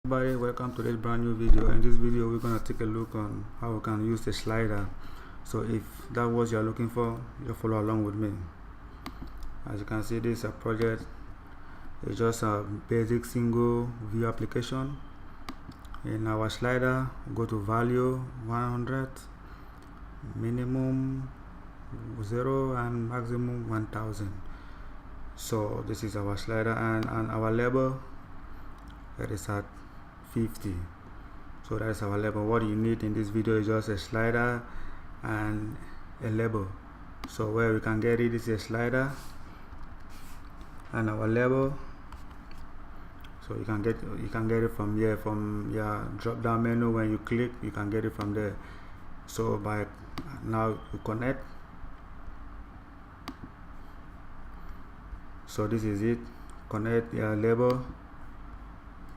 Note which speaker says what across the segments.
Speaker 1: Everybody, welcome to this brand new video. In this video we're going to take a look on how we can use the slider. So if that was you're looking for, you follow along with me. As you can see, this is a project. It's just a basic single view application. In our slider, go to value 100, minimum 0 and maximum 1000. So this is our slider, and our label, that is at 50. So that's our label. What you need in this video is just a slider and a label. So where we can get it is a slider and our label. So you can get it from here, from your drop down menu. When you click, you can get it from there. So by now you connect. So this is it. Connect your label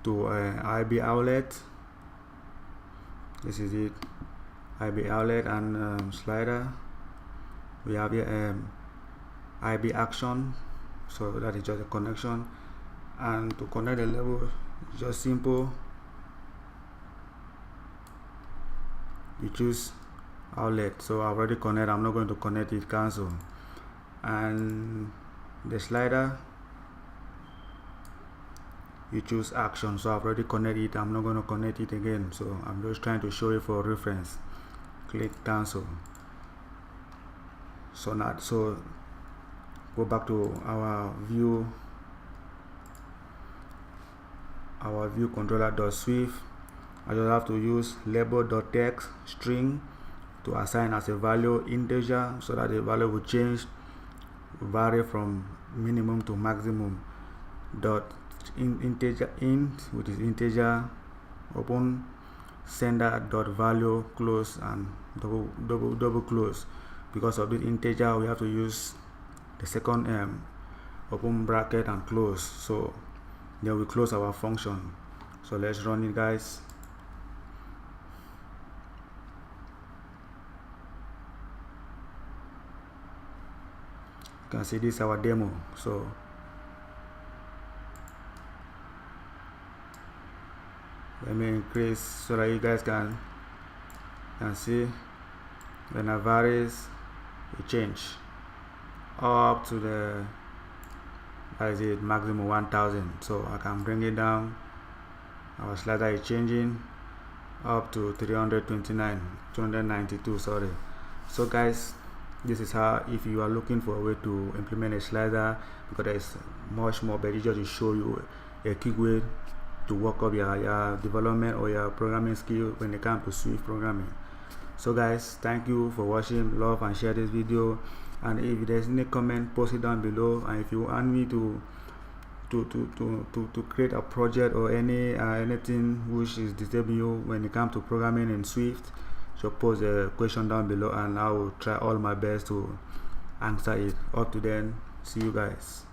Speaker 1: to IB outlet. This is it, IB outlet and slider. We have here IB action, so that is just a connection. And to connect the label, it's just simple. You choose outlet. So I already connect. I'm not going to connect it. Cancel. And the slider, you choose action. So I've already connected it. I'm not going to connect it again. So I'm just trying to show you for reference. Click cancel. So go back to our view controller.swift. I just have to use label.text string to assign as a value integer, so that the value will vary from minimum to maximum. Dot integer int, which is integer, open sender dot value close and double close. Because of this integer, we have to use the second open bracket and close. So then we close our function. So let's run it, guys. You can see this is our demo. So let me increase so that you guys can see when I varies, it change up to the, that is it, maximum 1000. So I can bring it down. Our slider is changing up to 292, sorry. So guys, this is how, if you are looking for a way to implement a slider, because there is much more, but it's just to show you a quick way to work up your development or your programming skill when it comes to Swift programming. So guys, thank you for watching. Love and share this video, and if there's any comment, post it down below. And if you want me to create a project or anything which is disturbing you when it comes to programming in Swift, so post a question down below and I will try all my best to answer it. Up to then, see you guys.